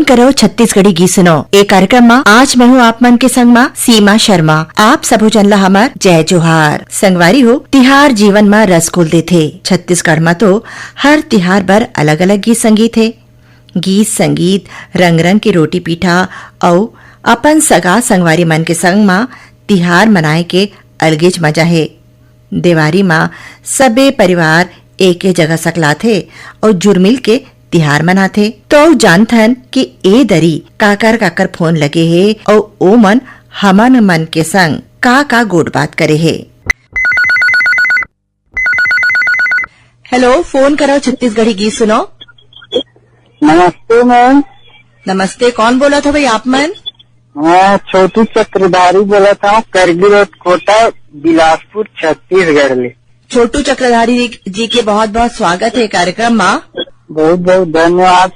करो छत्तीसगढ़ी गीत सुनो। एक कार्यक्रम में आज मैं हूँ आप मन के संग में सीमा शर्मा। आप सबो जनला हमार जय जोहार। संगवारी हो तिहार जीवन में रस घोल देथे। छत्तीसगढ़ में तो हर तिहार बर अलग अलग गीत संगीत है। गीत संगीत रंग रंग की रोटी पीठा और अपन सगा संगवारी मन के संग में तिहार मनाए के अलगेज मजा है। देवारी माँ सबे परिवार एक जगह सकलाथे और जुर्मिल के तिहार मनाथे। तो जानथन कि ए दरी काकर काकर फोन लगे है और ओ मन हमन मन के संग का गोट बात करे है। हेलो, फोन करो छत्तीसगढ़ी गीत सुनो। नमस्ते मैम। नमस्ते, कौन बोला था भाई आप मन? मैं छोटू चक्रधारी बोला था, करगिल रोड, कोटा, बिलासपुर, छत्तीसगढ़ ले। छोटू चक्रधारी जी के बहुत बहुत स्वागत है कार्यक्रम में। बहुत बहुत धन्यवाद।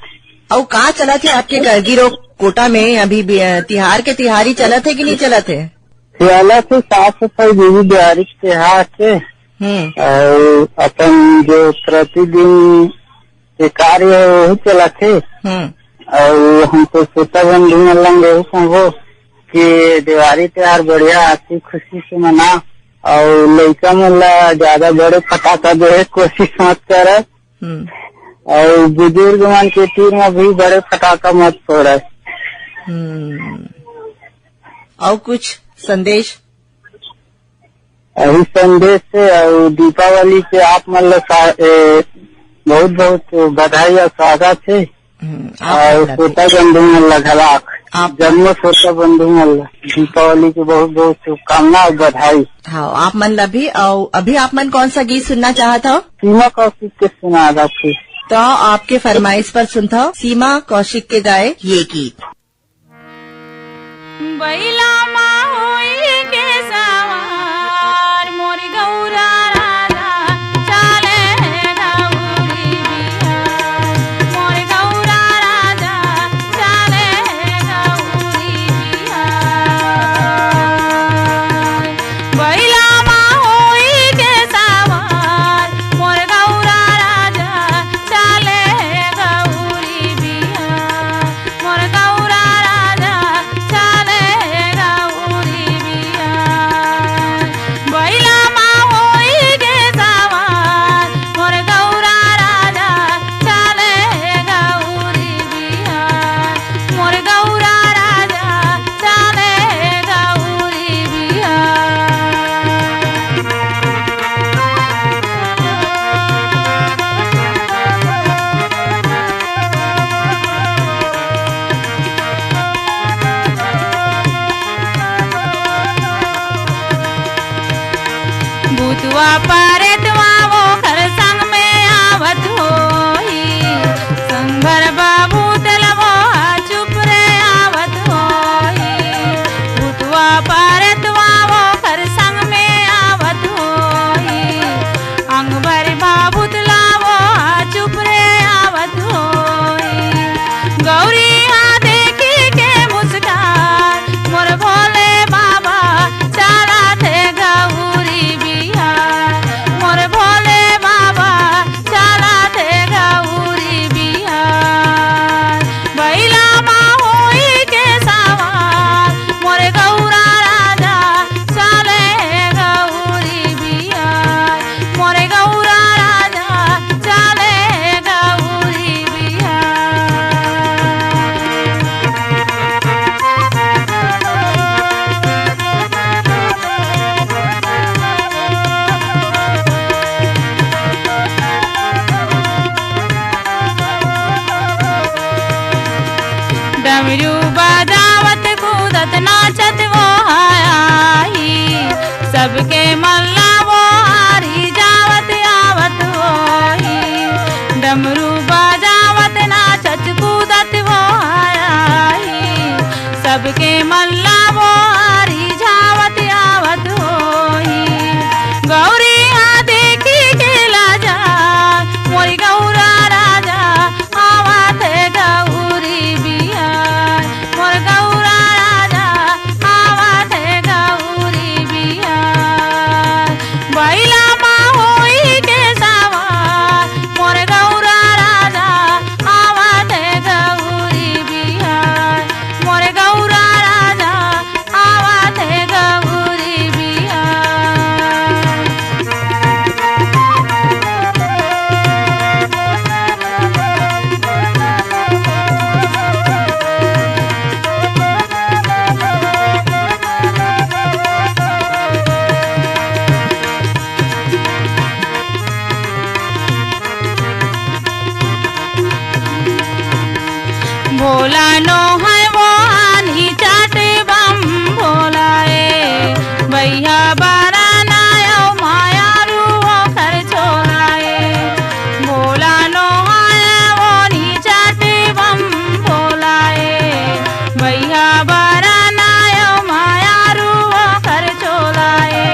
और कहाँ चला थे आपके करगिल रोड कोटा में? अभी तिहार के तिहारी चला थे कि नहीं चला थे? चला थे, साफ सफाई दीदी दिवाली के त्योहार से और अपन जो प्रतिदिन के कार्य है वही चला थे। और हमको छोटा बंधु मिलन गए संगो कि दिवाली त्योहार बढ़िया आती खुशी से मना और लड़का मुला ज्यादा बड़े पटाखा जो है कोशिश मत कर और बुजुर्ग मन के तीर में भी बड़े पटाखा मत फोड़। और कुछ संदेश? यही संदेश से और दीपावली के आप मतलब बहुत बहुत बधाई और स्वागत है। और छोटा बंधु मल्ला घलाक जन्म छोटा बंधु मल्ला दीपावली की बहुत बहुत शुभकामना और बधाई। हाँ, आप मन भी। और अभी आप मन कौन सा गीत सुनना चाहता हो? सीमा कौशिक के सुना था। तो आपके फरमाइश पर सुनता सीमा कौशिक के गाए ये गीत। बैला माई के सवार मोर गौरा राजा चले गौरी बिहार, मोर गौरा राजा चले गौरी बिहार। बैला माई के सवार मोर गौरा राजा चले गौरी बिहार, मोर गौरा राजा चले गौरी बिहार। बैला माई के सवार मोर गौरा राजा चले गौरी बिहार, मोर गौरा राजा चले गौरी बिहार। भूतवा पारेतवा वो घर संग में आवत होई, संभर बाबू तलवो चुप रे आवत होई। भूतवा पारेतवा वो घर संग में आवत होई, अंग भर बाबू तलावो चुप रे आवत होई। गौरी हाँ देखी के मुस्कान मोर भोले बाबा चला थे गौरी बिहार, मोर भोले बाबा चला थे गौरी बिहार। बैला माई के सवार मोर गौरा राजा चले गौरी बिहार, मोर गौरा राजा चले गौरी बिहार। डमरू बजावत कूदत नाचत वो आई, सबके मल्ला वो हारी जावत आवत होई। डमरू बजावत नाचत कूदत वो आई, सबके मल्ला वो हारी जावत आवत होई। गौरी हाँ देखी के लाजा मोरी गौरा राजा आवत गौरी बिहार, मोर गौरा राजा आवत गौरी बिहार। नो है वो आनी चाटे बम भोलाए भैया बारा नायो माया रूहो कर छोलाए भोला नो है वो नी चाटे बम भोलाए भैया बारा नायो माया रूहो कर छोलाए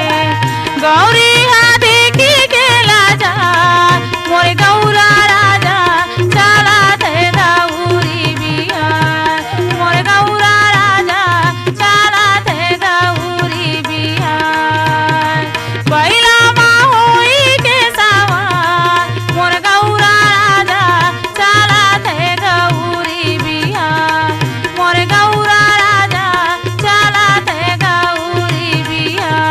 गौरी हाथी की केला जा मोरे गौरा राजा चला थे गौरी बिहार मोरे गौरा राजा चला थे गौरी बिहार पहिला माहोई के सवार मोरे गौरा राजा चला थे गौरी बिहार मोरे गौरा राजा चला थे गौरी बिहार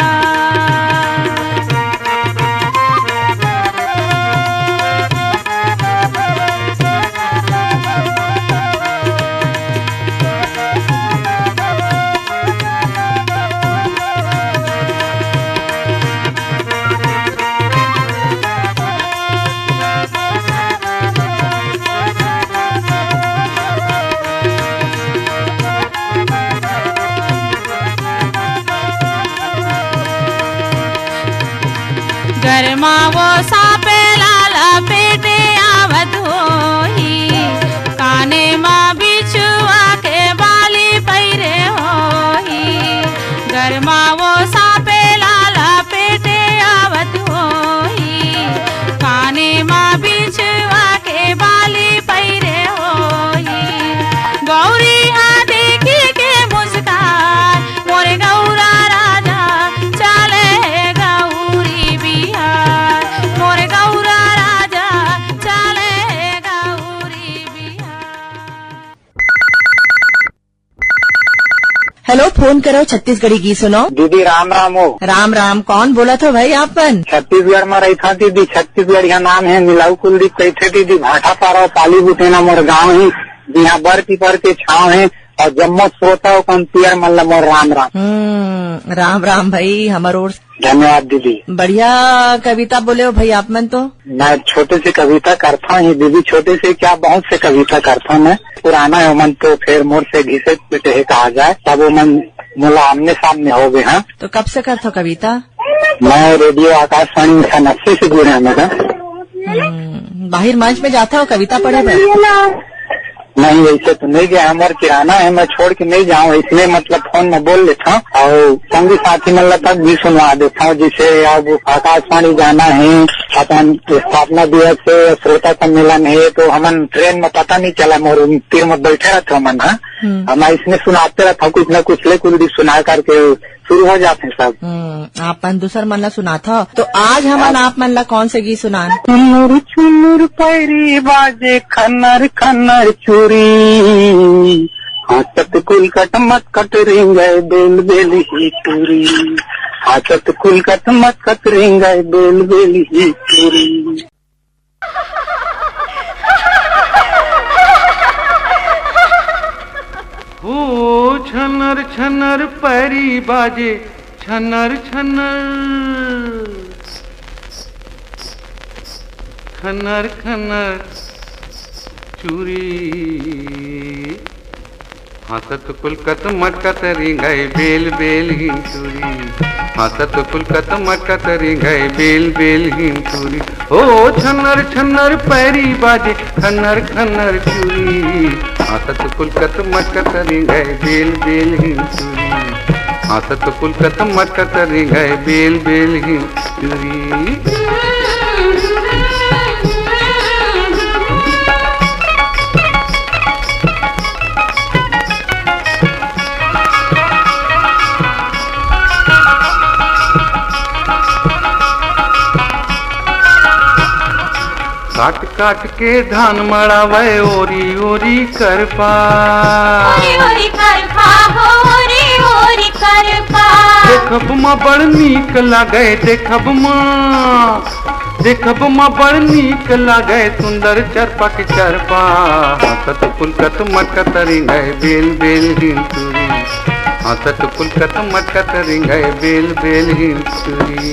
गरमा वो सापे लाला पेटे आवत होही काने माँ बिछुआ के बाली पैरे होही गरमा वो सापे लाला पेटे आवत होही काने माँ बिछुआ के बाली पैरे होही गौरी हाथी की के मुस्कान मोरे गौरा राजा चले गौरी बिहार मोरे गौरा राजा चले गौरी बिहार। हेलो, फोन करो छत्तीसगढ़ी गीत सुनो। दीदी राम राम हो। राम राम, कौन बोला था भाई आपन? छत्तीसगढ़ में रही था दीदी। छत्तीसगढ़ का नाम है मिलाऊ कुलदीप कैथे दीदी। भाटा पारा पाली बुटेना मोर गाँव ही यहाँ बर पीपर के छाव है और जम्मो श्रोता कौन पियर मल्ला मोर राम राम। राम राम भाई, हमार ओर धन्यवाद दीदी। बढ़िया कविता बोले हो भाई आप मन तो। मैं छोटे से कविता करता हूँ दीदी। छोटे से क्या बहुत से कविता करता हूँ मैं। पुराना है मन तो फिर मोर से घिसे पिटे कहा जाए तब वो मन मोला आमने सामने हो गए। हाँ, तो कब से करते हो कविता? मैं रेडियो आकाशवाणी 1980 से जुड़े हैं मेरा। बाहर मंच में जाता हो कविता पढ़े भाई? नहीं, वैसे तो नहीं गया। हमारे किराना है, मैं छोड़ के नहीं जाऊँ इसलिए मतलब फोन में बोल लेता हूँ और संगी साथी मतलब तक भी सुनवा देता हूँ। जिसे अब आकाशवाणी जाना है, अपन स्थापना दिवस से श्रोता सम्मेलन है तो हमन ट्रेन में पता नहीं चला मोर तीर में बैठे रहते हमन। हम इसमें सुनाते रहता हूँ कुछ न कुछ ले कुछ भी सुना करके शुरू हो जाते हैं सब। आप मन दूसर मन ला सुना था तो आज हमन आप मन ला कौन से गीत सुनान? चुनुर चुनुर पैरी बाजे खन्नर खन्नर चूरी हाथत कुल कट मत कट रिंगाए बेल बेल ही टूरी हाथत कुल कट मत कट रिंगाए बेल बेल ही टूरी। ओ छनर छनर पैरी बाजे छनर छनर खनर खनर चूरी हाथत कुलकत मटकत रिंगाए बेल बेल ही चूरी हाथत कुलकत मटकत रिंगाए बेल बेल ही चूरी। ओ छनर छनर पैरी बाजे खनर खनर चूरी हाथत कुलकत मटकत रिंगाए बेल बेल ही चूरी हाथत कुलकत मटकत रिंगाए बेल बेल ही चूरी। काट काट के धान मड़ावे ओरी ओरी कर पा ओरी कर पा ओरी कर पा देखब माँ बड़ नीक लागे देखब माँ बड़ नीक लागे सुंदर चरपक चरपा हाथत पुलकत मटकत रिंगाए बेल बेल हिंसुरी हाथत पुलकत मटकत रिंगाए बेल बेल हिंसुरी।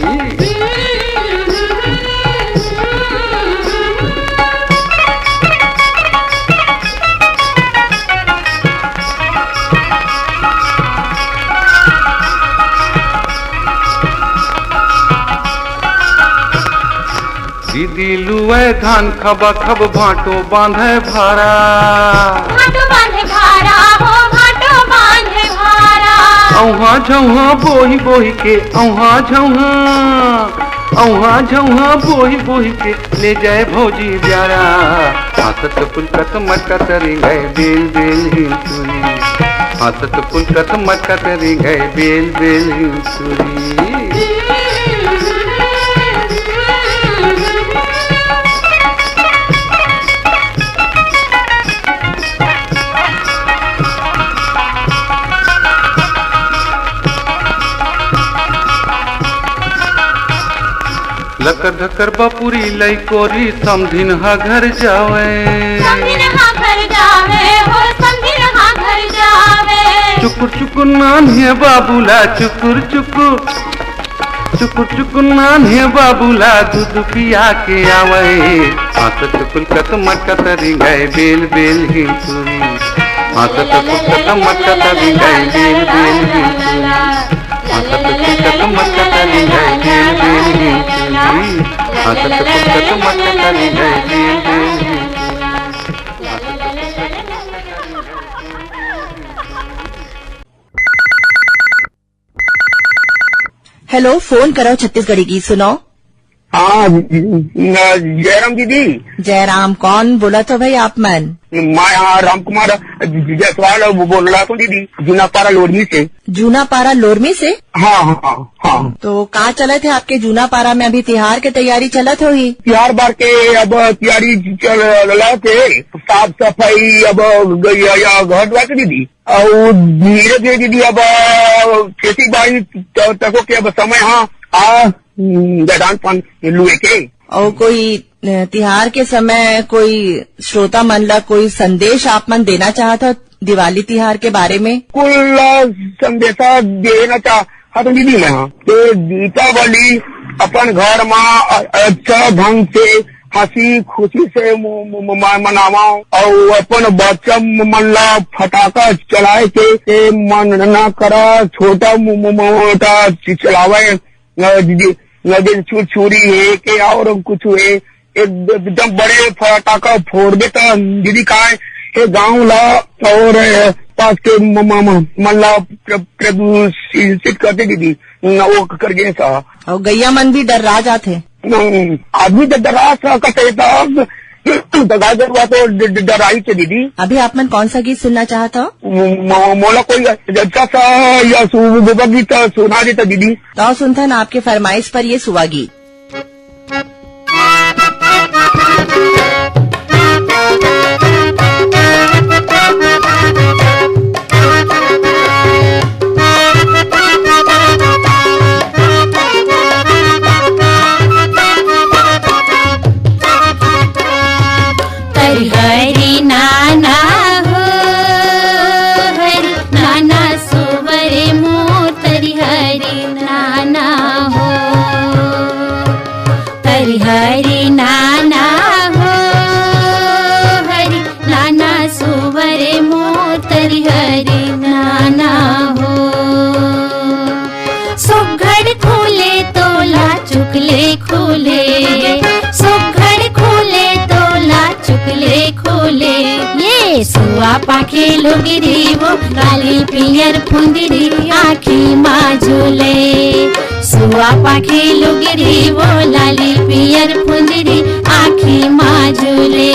दीदी लुए धान खबा खब भाटो बांधे भारा भाटो बांधे भारा हो भाटो बांधे भारा औहा झौहा बोही बोही के औहा झौहा बोही बोही के ले जाए भौजी ब्यारा हाथत पुलकत मटकत रिंगाए बेल बेल हिंसुरी हाथत पुलकत मटकत रिंगाए बेल बेल हिंसुरी लकर धकर बापुरी लई कोरी समधिन हा घर जावे समधिन हा घर जावे हो समधिन हा घर जावे चुकुर चुकुर नान्हे बाबूला चुकुर चुकुर चुकुर चुकुर नान्हे बाबूला दूध पिया के आवे हाथत पुलकत मटकत रिंगाए बेल बेल हिंसुरी हाथत पुलकत मटकत रिंगाए बेल बेल हिंसुरी हाथत पुलकत मटकत रिंगाए बेल बेल हिंसुरी हाथत पुलकत मटकत रिंगाए बेल बेल हिंसुरी हेलो, फोन करो छत्तीसगढ़ी गीत सुनो। हाँ जयराम दीदी। जयराम कौन बोला तो भाई आप मन? मैं यहाँ राम कुमार जायसवाल बोल रहा हूँ दीदी, जूनापारा लोरमी से। जूनापारा लोरमी से? हाँ हाँ हाँ। तो कहाँ चले थे आपके जूनापारा में? अभी तिहार के तैयारी चलत होगी? तिहार बार के अब तैयारी चल रहा थे, साफ सफाई अब घर द्वार के दीदी, और धीरे धीरे दीदी अब खेती बाड़ी तको के अब समय हाँ दान लुए के। और कोई तिहार के समय कोई श्रोता मन ला कोई संदेश आप मन देना चाहता दिवाली तिहार के बारे में? कुल संदेशा देना चाहता तो दीदी मैं दीपावली अपन घर में अच्छा ढंग से हंसी खुशी से मनावा और अपन बच्चा मन ला फटाका चलाए के मन न करा, छोटा मोटा चलावे दीदी, छुरी है के और कुछ है एकदम बड़े फटाका फोड़ देता दीदी का है गाँव ला और पास के मन ला प्रदूषित करते दीदी वो करके सा। और गैया मन भी डरा जाते? आदमी तो डरा सकते तो डराई थे दीदी। अभी आप मन कौन सा गीत सुनना चाहता हो? मोला कोई अच्छा सा या सुबह गीत सुना देता दीदी। तो सुनता ना आपके फरमाइश पर ये सुबह गीत। हरि नाना हो हरि नाना सुवरे मोर तरि हरि नाना हो तरि हरि नाना हो हरि नाना सुवरे मोर तरि हरि नाना हो सुघड़ खोले तोला चुकले खोले सुघड़ खोले तोला चुकले खोले ये सुआ पाखे लोगिरी वो काली पियर फुंदरी आखी माजुले सुआ पाखे लोगिरी वो लाली पियर फुंदरी आखी माजुले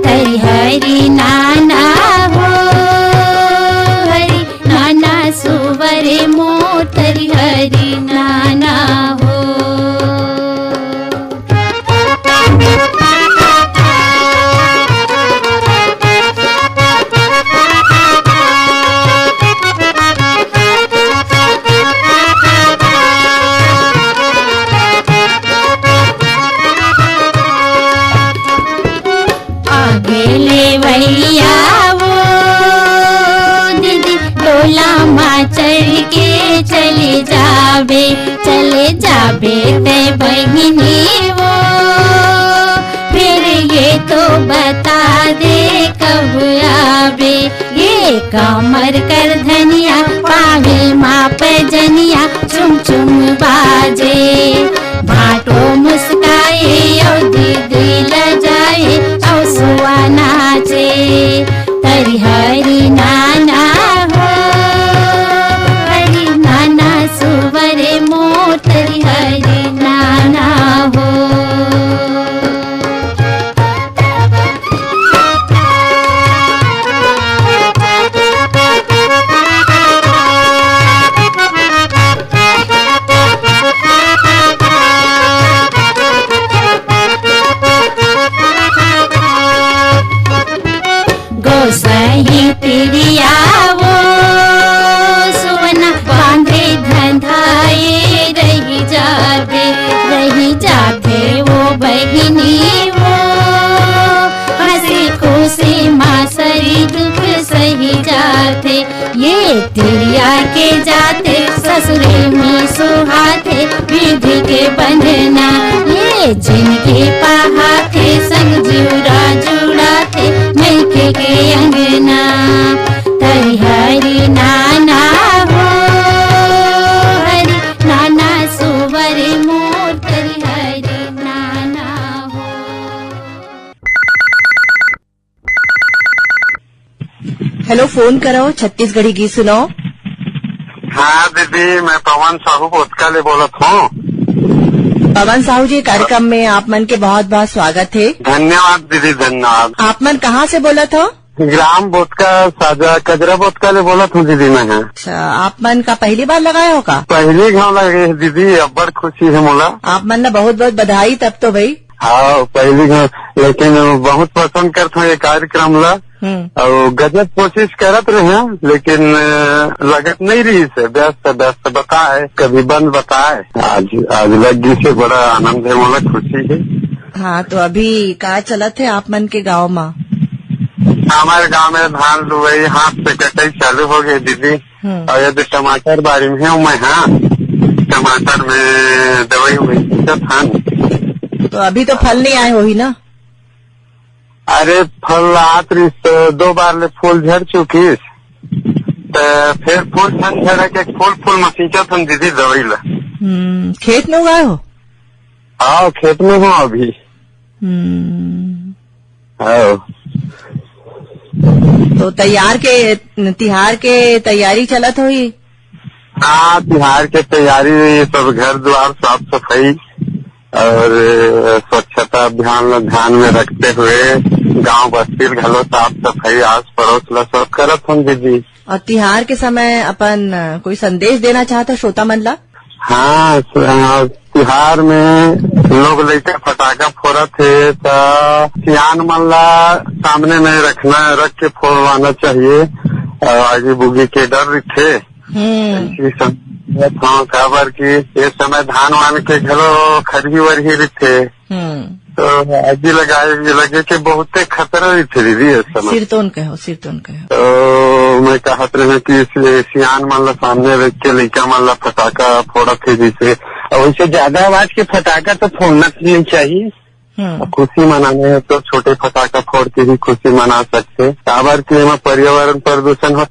तरि हरि नाना हो हरि नाना सुवरे मोर तरि हरि नाना हो। भैया वो दीदी डोला माँ चढ़ के चले जावे ते बहिनी वो फिर ये तो बता दे कब आवे ये कमर कर धनिया पावे माँ पे जनिया चुम चुम बाजे भाटो मुस्काए और दिल जाए औसुआ नाचे हरि हरि नाना हो हरि नाना सुवरे मोट हरि हरि नाना हो सही तिरिया वो सुवना बांधे धंधाए रही जाते वो बहिनी वो हंसी खुशी मासरी दुख सही जाते ये तिरिया के जाते ससुरे में सुहाते विधि के बंधना ये जिनके पहाते संग जुड़ा जुड़ाते मैके के अंगना हरि हरि नाना हो हरि नाना सुवरे मोर हरि हरि नाना हो। हेलो, फोन करो, छत्तीसगढ़ी गीत सुनाओ। हाँ दीदी, मैं पवन साहू बोतकाले बोलत हूँ। पवन साहू जी, कार्यक्रम में आप मन के बहुत बहुत स्वागत है। धन्यवाद दीदी, धन्यवाद। आप मन कहाँ से बोला था? ग्राम बोतका साजा कजरा बोतकाले बोलत हूँ दीदी मैं। अच्छा, आप मन का पहली बार लगाया होगा? पहली घाव लगे है दीदी, अब बड़ खुशी है मोला। आप मन ने बहुत बहुत बधाई तब तो भाई। हाँ, पहली घाव, लेकिन बहुत पसंद करता हूँ ये कार्यक्रम ला और गजब कोशिश करत रहे हैं, लेकिन लगत नहीं रही से व्यस्त बताए, कभी बंद बताए। आज लगी से बड़ा आनंद है मोला, खुशी है। हाँ, तो अभी कहाँ चलत है आप मन के गाँव में? हमारे गांव में धान लुवई हाथ से कटाई चालू हो गई दीदी। और यदि टमाटर बारी में हूँ मैं, हाँ टमाटर में दवाई हुई धान। तो अभी तो फल नहीं आए हो ही ना? अरे फल आत रही तो 2 बार ले फूल झड़ चुकी, तो फिर फूल झड़ के फूल मसीचा था दीदी दवाई ला। खेत में उगाए हो? हाँ, खेत में हूँ अभी। हाँ, तो तिहार के तैयारी चलत हुई? हाँ, तिहार के तैयारी, सब घर द्वार साफ सफाई और स्वच्छता अभियान ध्यान में रखते हुए गांव बस्ती घलो साफ सफाई आस पड़ोस ला सब करत हूँ दीदी। और तिहार के समय अपन कोई संदेश देना चाहता श्रोता मन ला? हाँ, तिहार में लोग लेके फटाखा फोड़त थे, तो सियान मन ला सामने में रख के फोड़वाना चाहिए और आगे बुगी के डर थे। हाँ, खबर की ये समय धान वान के घलो खरही वरही थे, तो आगे लगे के बहुते खतरा भी थे दीदी इस समय। सिरतोन कहो। तो मैं कहत रहे कि सियान मन ला सामने रख के लड़का मन ला फटाखा फोड़त थे, जिसे वैसे ज्यादा आवाज के फटाखा तो फोड़ना नहीं चाहिए। खुशी मनाने है तो छोटे फटाखा फोड़ के भी खुशी मना सकते। खबर के पर्यावरण प्रदूषण हो,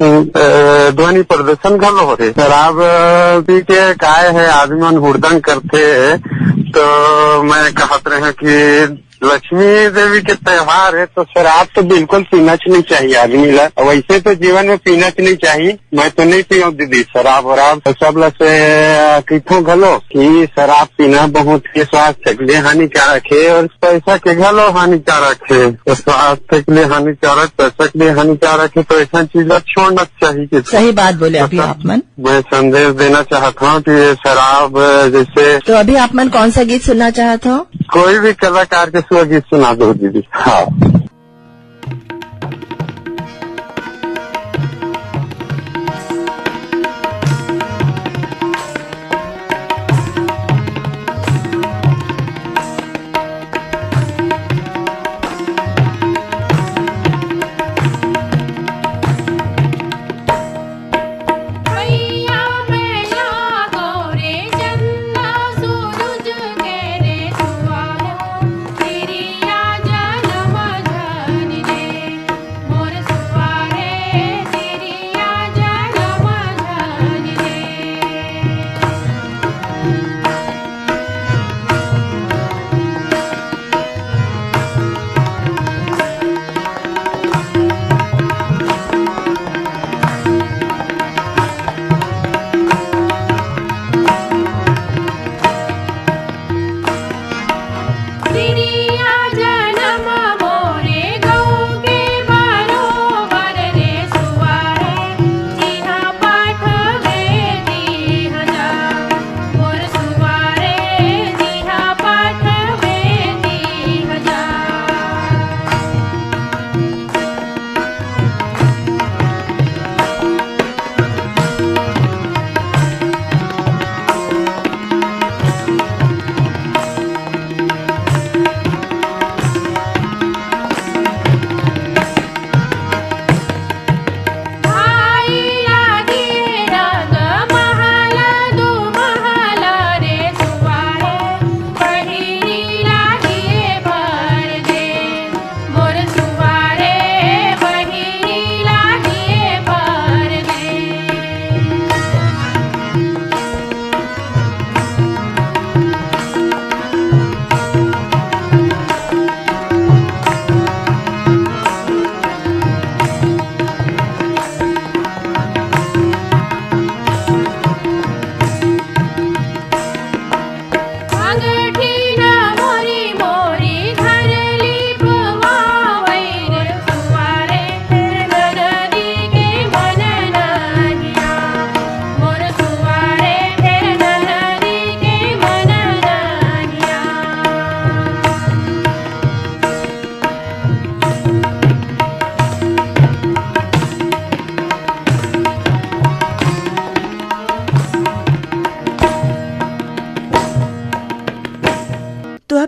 ध्वनि प्रदूषण घलो हो रहे। शराब पी के काय है आदमी मन हुड़दंग करते, तो मैं कहत रहे कि लक्ष्मी देवी के त्योहार है तो शराब तो बिल्कुल पीना नहीं चाहिए आदमी ला। वैसे तो जीवन में पीना नहीं चाहिए, मैं तो नहीं पीऊँ दीदी शराब वराब। तो सब से किथों घलो कि शराब पीना बहुत ही स्वास्थ्य के लिए हानिकारक है और पैसा के घलो हानिकारक है। तो स्वास्थ्य के लिए हानिकारक, पैसा के लिए हानिकारक है, तो ऐसा चीज छोड़ना चाहिए। सही बात बोले अभी आप मन। मैं संदेश देना चाहता हूँ कि शराब जैसे। तो अभी आप मन कौन सा गीत सुनना चाहते हो? कोई भी कलाकार के स्व गीत सुना दो दीदी। हाँ, सूरज के रे सुआलो, तिरिया जन्म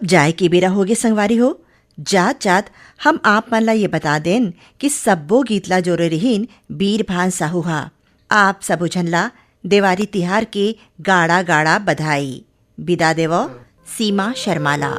जाय की बेरा होगे संगवारी हो। जात जात हम आप मन ला ये बता देन कि सब्बो गीतला जोरे रहीन बीरभान साहू हा। आप सबो झन ला देवारी तिहार के गाड़ा गाड़ा बधाई। विदा देवो सीमा शर्माला।